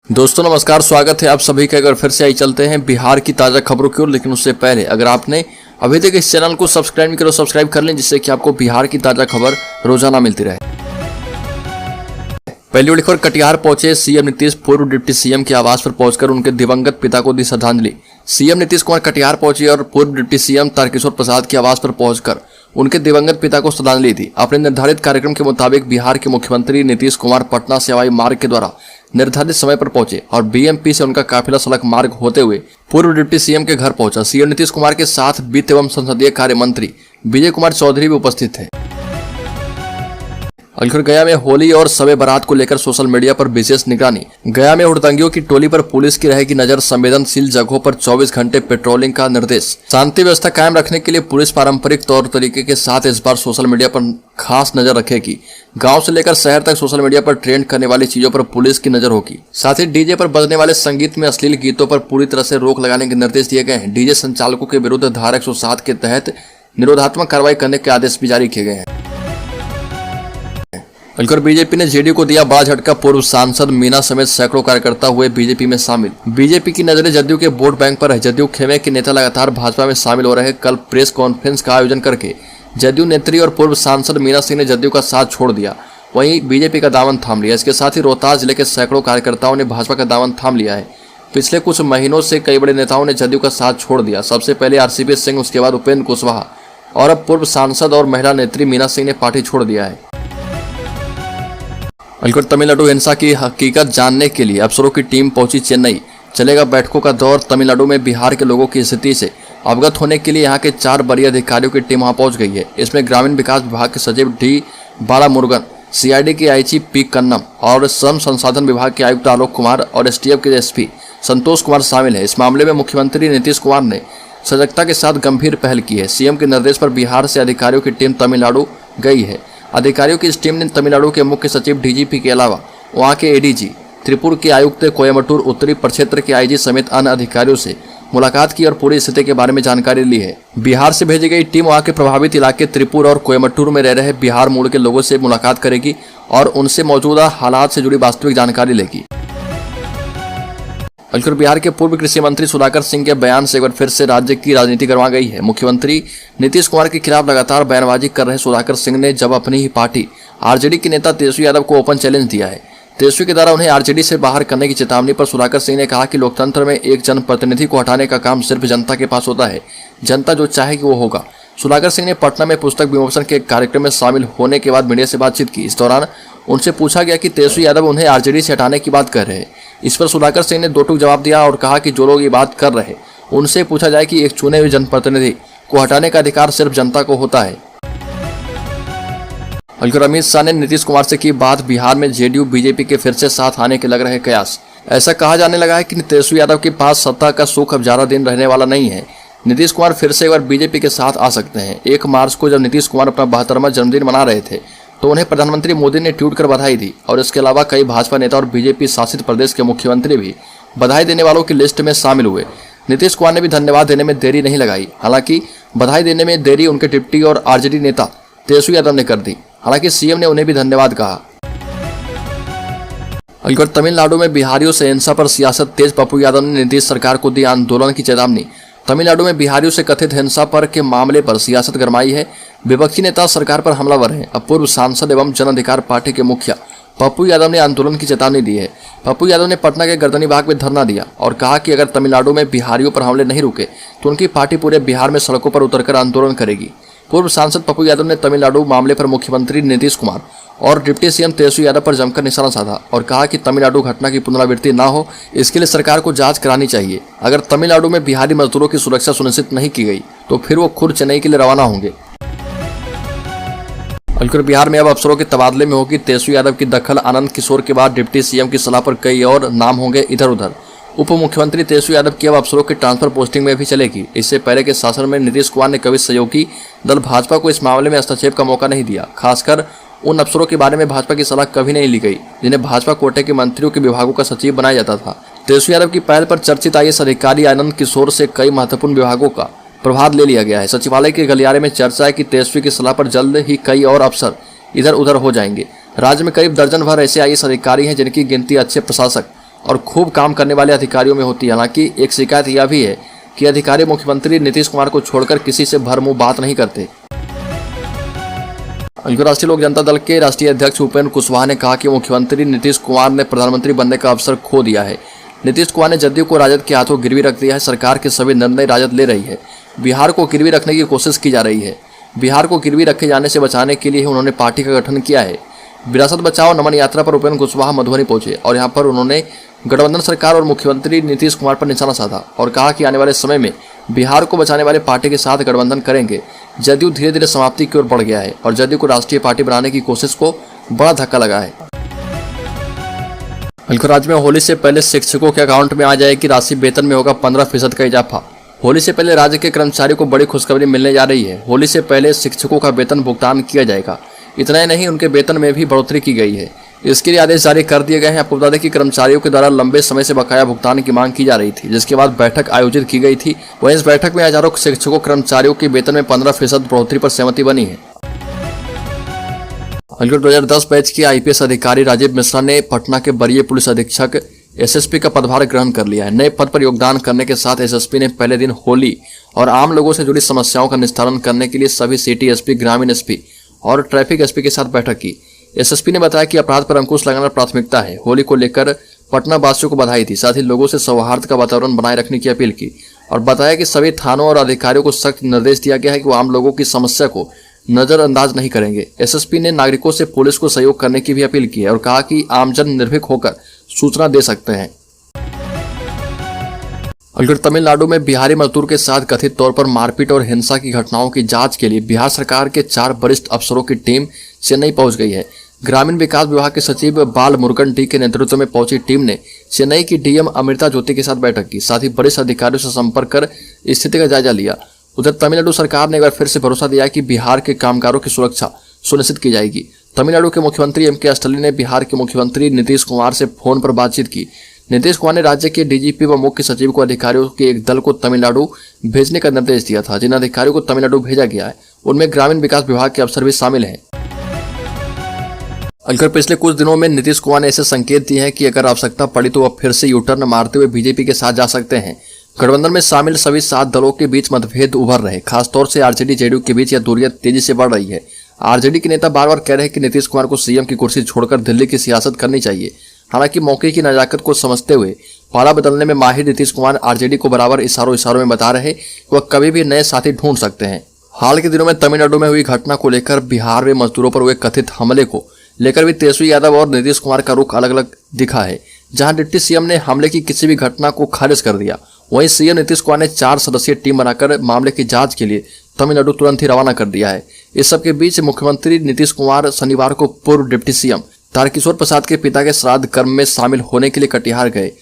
दोस्तों नमस्कार, स्वागत है आप सभी का। अगर फिर से आई चलते हैं बिहार की ताज़ा खबरों की ओर। लेकिन उससे पहले अगर आपने अभी तक इस चैनल को सब्सक्राइब नहीं करो, सब्सक्राइब कर लें, जिससे कि आपको बिहार की ताज़ा खबर रोजाना मिलती रहे। पहली बड़ी खबर, कटिहार पहुंचे सीएम नीतीश। पूर्व डिप्टी सीएम के आवास पर पहुंचकर उनके दिवंगत पिता को दी श्रद्धांजलि। सीएम नीतीश कुमार कटिहार पहुंचे और पूर्व डिप्टी सीएम तारकिशोर प्रसाद के आवास पर पहुंचकर उनके दिवंगत पिता को श्रद्धांजलि दी। अपने निर्धारित कार्यक्रम के मुताबिक बिहार के मुख्यमंत्री नीतीश कुमार पटना से हवाई मार्ग के द्वारा निर्धारित समय पर पहुंचे और बीएमपी से उनका काफिला सड़क मार्ग होते हुए पूर्व डिप्टी सीएम के घर पहुंचा। सीएम नीतीश कुमार के साथ वित्त एवं संसदीय कार्य मंत्री विजय कुमार चौधरी भी उपस्थित थे। गया में होली और शबे बारात को लेकर सोशल मीडिया पर विशेष निगरानी। गया में हुड़दंगियों की टोली पर पुलिस की रहेगी नजर। संवेदनशील जगहों पर 24 घंटे पेट्रोलिंग का निर्देश। शांति व्यवस्था कायम रखने के लिए पुलिस पारंपरिक तौर तरीके के साथ इस बार सोशल मीडिया पर खास नजर रखेगी। गांव से लेकर शहर तक सोशल मीडिया पर ट्रेंड करने वाली चीजों पर पुलिस की नजर होगी। साथ ही डीजे पर बजने वाले संगीत में अश्लील गीतों पर पूरी तरह से रोक लगाने के निर्देश दिए गए हैं। डीजे संचालकों के विरुद्ध धारा 107 के तहत निरोधात्मक कार्रवाई करने के आदेश भी जारी किए गए हैं। बीजेपी ने जेडीयू को दिया बड़ा झटका। पूर्व सांसद मीना समेत सैकड़ों कार्यकर्ता हुए बीजेपी में शामिल। बीजेपी की नजरें जदयू के वोट बैंक पर है। जदयू खेमे के नेता लगातार भाजपा में शामिल हो रहे। कल प्रेस कॉन्फ्रेंस का आयोजन करके जदयू नेत्री और पूर्व सांसद मीना सिंह ने जदयू का साथ छोड़ दिया, वहीं बीजेपी का दामन थाम लिया। इसके साथ ही रोहतास जिले के सैकड़ों कार्यकर्ताओं ने भाजपा का दामन थाम लिया है। पिछले कुछ महीनों से कई बड़े नेताओं ने जदयू का साथ छोड़ दिया। सबसे पहले आरसीपी सिंह, उसके बाद उपेंद्र कुशवाहा और अब पूर्व सांसद और महिला नेत्री मीना सिंह ने पार्टी छोड़ दिया है। तमिलनाडु हिंसा की हकीकत जानने के लिए अफसरों की टीम पहुंची चेन्नई। चलेगा बैठकों का दौर। तमिलनाडु में बिहार के लोगों की स्थिति से अवगत होने के लिए यहां के 4 वरीय अधिकारियों की टीम वहां पहुंच गई है। इसमें ग्रामीण विकास विभाग के सचिव डी बालामुरुगन, सीआईडी के आईजी पी कन्नम और श्रम संसाधन विभाग के आयुक्त आलोक कुमार और एसटीएफ के एसपी संतोष कुमार शामिल है। इस मामले में मुख्यमंत्री नीतीश कुमार ने सजगता के साथ गंभीर पहल की है। सीएम के निर्देश पर बिहार से अधिकारियों की टीम तमिलनाडु गई है। अधिकारियों की इस टीम ने तमिलनाडु के मुख्य सचिव डीजीपी के अलावा वहां के एडीजी, त्रिपुर के आयुक्त, कोयम्बटूर उत्तरी प्रक्षेत्र के आईजी समेत अन्य अधिकारियों से मुलाकात की और पूरी स्थिति के बारे में जानकारी ली है। बिहार से भेजी गई टीम वहां के प्रभावित इलाके त्रिपुर और कोयम्बटूर में रह रहे बिहार मूल के लोगों से मुलाकात करेगी और उनसे मौजूदा हालात से जुड़ी वास्तविक जानकारी लेगी। बिहार के पूर्व कृषि मंत्री सुधाकर सिंह के बयान से एक बार फिर से राज्य की राजनीति गरमा गई है। मुख्यमंत्री नीतीश कुमार के खिलाफ लगातार बयानबाजी कर रहे सुधाकर सिंह ने जब अपनी ही पार्टी आरजेडी के नेता तेजस्वी यादव को ओपन चैलेंज दिया है। तेजस्वी के द्वारा उन्हें आरजेडी से बाहर करने की चेतावनी पर सुधाकर सिंह ने कहा कि लोकतंत्र में एक जनप्रतिनिधि को हटाने का काम सिर्फ जनता के पास होता है। जनता जो चाहेगी वो होगा। सुधाकर सिंह ने पटना में पुस्तक विमोचन के कार्यक्रम में शामिल होने के बाद मीडिया से बातचीत की। इस दौरान उनसे पूछा गया कि तेजस्वी यादव उन्हें आरजेडी से हटाने की बात कर रहे हैं। इस पर सुधाकर सिंह ने दो टूक जवाब दिया और कहा कि जो लोग ये बात कर रहे हैं उनसे पूछा जाए कि एक चुने हुए जनप्रतिनिधि को हटाने का अधिकार सिर्फ जनता को होता है। अमित शाह ने नीतीश कुमार से की बात। बिहार में जेडीयू बीजेपी के फिर से साथ आने के लग रहे कयास। ऐसा कहा जाने लगा है कि तेजस्वी यादव के पास सत्ता का सुख अब ज्यादा दिन रहने वाला नहीं है। नीतीश कुमार फिर से एक बार बीजेपी के साथ आ सकते हैं। 1 मार्च को जब नीतीश कुमार अपना 72वां जन्मदिन मना रहे थे तो उन्हें प्रधानमंत्री मोदी ने ट्वीट कर बधाई दी और इसके अलावा कई भाजपा नेता और बीजेपी शासित प्रदेश के मुख्यमंत्री भी बधाई देने वालों की लिस्ट में शामिल हुए। नीतीश कुमार ने भी धन्यवाद देने में देरी नहीं लगाई। हालांकि बधाई देने में देरी उनके डिप्टी और आरजेडी नेता तेजस्वी यादव ने कर दी। हालांकि सीएम ने उन्हें भी धन्यवाद कहा। तमिलनाडु में बिहारियों से हिंसा पर सियासत तेज। पप्पू यादव ने नीतीश सरकार को दी आंदोलन की चेतावनी। तमिलनाडु में बिहारियों से कथित हिंसा पर के मामले पर सियासत गरमाई है। विपक्षी नेता सरकार पर हमलावर हैं। अब पूर्व सांसद एवं जन अधिकार पार्टी के मुखिया पप्पू यादव ने आंदोलन की चेतावनी दी है। पप्पू यादव ने पटना के गर्दनी बाग में धरना दिया और कहा कि अगर तमिलनाडु में बिहारियों पर हमले नहीं रुके तो उनकी पार्टी पूरे बिहार में सड़कों पर उतरकर आंदोलन करेगी। पूर्व सांसद पप्पू यादव ने तमिलनाडु मामले पर मुख्यमंत्री नीतीश कुमार और डिप्टी सीएम तेजस्वी यादव पर जमकर निशाना साधा और कहा कि तमिलनाडु घटना की पुनरावृत्ति न हो, इसके लिए सरकार को जांच करानी चाहिए। अगर तमिलनाडु में बिहारी मजदूरों की सुरक्षा सुनिश्चित नहीं की गई तो फिर वो खुद चेन्नई के लिए रवाना होंगे। बिहार में अब अफसरों के तबादले में होगी तेजस्वी यादव की दखल। आनंद किशोर के बाद डिप्टी सीएम की सलाह पर कई और नाम होंगे इधर उधर। उप मुख्यमंत्री तेजस्वी यादव की अब अफसरों की ट्रांसफर पोस्टिंग में भी चलेगी। इससे पहले के शासन में नीतीश कुमार ने कभी सहयोगी दल भाजपा को इस मामले में हस्तक्षेप का मौका नहीं दिया। खासकर उन अफसरों के बारे में भाजपा की सलाह कभी नहीं ली गई जिन्हें भाजपा कोटे के मंत्रियों के विभागों का सचिव बनाया जाता था। तेजस्वी यादव की पहल पर चर्चित आईएएस अधिकारी आनंद किशोर से कई महत्वपूर्ण विभागों का प्रभार ले लिया गया है। सचिवालय के गलियारे में चर्चा है कि तेजस्वी की सलाह पर जल्द ही कई और अफसर इधर उधर हो जाएंगे। राज्य में करीब दर्जन भर ऐसे आईएएस अधिकारी हैं जिनकी गिनती अच्छे प्रशासक और खूब काम करने वाले अधिकारियों में होती है। हालांकि एक शिकायत यह भी है कि अधिकारी मुख्यमंत्री नीतीश कुमार को छोड़कर किसी से भरमुंह बात नहीं करते। राष्ट्रीय लोक जनता दल के राष्ट्रीय अध्यक्ष उपेंद्र कुशवाहा ने कहा कि मुख्यमंत्री नीतीश कुमार ने प्रधानमंत्री बनने का अवसर खो दिया है। नीतीश कुमार ने जदयू को राजद के हाथों गिरवी रख दिया है। सरकार के सभी निर्णय राजद ले रही है। बिहार को गिरवी रखने की कोशिश की जा रही है। बिहार को गिरवी रखे जाने से बचाने के लिए उन्होंने पार्टी का गठन किया है। विरासत बचाओ नमन यात्रा पर उपेंद्र कुशवाहा मधुबनी पहुंचे और यहां पर उन्होंने गठबंधन सरकार और मुख्यमंत्री नीतीश कुमार पर निशाना साधा और कहा कि आने वाले समय में बिहार को बचाने वाले पार्टी के साथ गठबंधन करेंगे। जदयू धीरे धीरे समाप्ति की ओर बढ़ गया है और जदयू को राष्ट्रीय पार्टी बनाने की कोशिश को बड़ा धक्का लगा है। राज्य में होली से पहले शिक्षकों के अकाउंट में आ जाएगी राशि। वेतन में होगा 15% का इजाफा। होली से पहले राज्य के कर्मचारियों को बड़ी खुशखबरी मिलने जा रही है। होली से पहले शिक्षकों का वेतन भुगतान किया जाएगा। इतना ही नहीं, उनके वेतन में भी बढ़ोतरी की गई है। इसके लिए आदेश जारी कर दिए गए हैं। आपको बता दें कि कर्मचारियों के द्वारा लंबे समय से बकाया भुगतान की मांग की जा रही थी, जिसके बाद बैठक आयोजित की गई थी। वहीं इस बैठक में हजारों शिक्षकों कर्मचारियों के वेतन में 15% बढ़ोतरी पर सहमति बनी है। 2010 बैच के IPS अधिकारी राजीव मिश्रा ने पटना के वरीय पुलिस अधीक्षक SSP का पदभार ग्रहण कर लिया है। नए पद पर योगदान करने के साथ SSP ने पहले दिन होली और आम लोगों से जुड़ी समस्याओं का निस्तारण करने के लिए सभी सिटी SP, ग्रामीण SP और ट्रैफिक SP के साथ बैठक की। SSP ने बताया कि अपराध पर अंकुश लगाना प्राथमिकता है। होली को लेकर पटना वासियों को बधाई दी, साथ ही लोगों से सौहार्द का वातावरण बनाए रखने की अपील की और बताया कि सभी थानों और अधिकारियों को सख्त निर्देश दिया गया है कि वो आम लोगों की समस्या को नजरअंदाज नहीं करेंगे। SSP ने नागरिकों से पुलिस को सहयोग करने की भी अपील की है और कहा कि आमजन निर्भीक होकर सूचना दे सकते हैं। तमिलनाडु में बिहारी मजदूर के साथ कथित तौर पर मारपीट और हिंसा की घटनाओं की जांच के लिए बिहार सरकार के 4 वरिष्ठ अफसरों की टीम चेन्नई पहुंच गई है। ग्रामीण विकास विभाग के सचिव बाल मुरुगन डी के नेतृत्व में पहुंची टीम ने चेन्नई की DM अमृता ज्योति के साथ बैठक की, साथ ही वरिष्ठ अधिकारियों से संपर्क कर स्थिति का जायजा लिया। उधर तमिलनाडु सरकार ने एक बार फिर से भरोसा दिया कि बिहार के कामगारों की सुरक्षा सुनिश्चित की जाएगी। तमिलनाडु के मुख्यमंत्री MK स्टालिन ने बिहार के मुख्यमंत्री नीतीश कुमार से फोन पर बातचीत की। नीतीश कुमार ने राज्य के DGP व मुख्य सचिव को अधिकारियों के एक दल को तमिलनाडु भेजने का निर्देश दिया था। जिन अधिकारियों को तमिलनाडु भेजा गया है उनमें ग्रामीण विकास विभाग के अफसर भी शामिल हैं। पिछले कुछ दिनों में नीतीश कुमार ने ऐसे संकेत दिए हैं कि अगर आवश्यकता पड़ी तो वह फिर से यूटर्न मारते हुए बीजेपी के साथ जा सकते हैं। गठबंधन में शामिल सभी 7 दलों के बीच मतभेद उभर रहे, खासतौर से RJD JDU के बीच यह दूरियां तेजी से बढ़ रही है। RJD के नेता बार बार कह रहे हैं कि नीतीश कुमार को CM की कुर्सी छोड़कर दिल्ली की सियासत करनी चाहिए। हालांकि मौके की नजाकत को समझते हुए पाला बदलने में माहिर नीतीश कुमार RJD को बराबर इशारों में बता रहे कि वह कभी भी नए साथी ढूंढ सकते हैं। हाल के दिनों में तमिलनाडु में हुई घटना को लेकर बिहार में मजदूरों पर हुए कथित हमले को लेकर भी तेजस्वी यादव और नीतीश कुमार का रुख अलग अलग दिखा है। जहां डिप्टी CM ने हमले की किसी भी घटना को खारिज कर दिया, वहीं CM नीतीश कुमार ने 4 सदस्यीय टीम बनाकर मामले की जांच के लिए तमिलनाडु तुरंत ही रवाना कर दिया है। इस सबके बीच मुख्यमंत्री नीतीश कुमार शनिवार को पूर्व डिप्टी CM तारकिशोर प्रसाद के पिता के श्राद्ध कर्म में शामिल होने के लिए कटिहार गए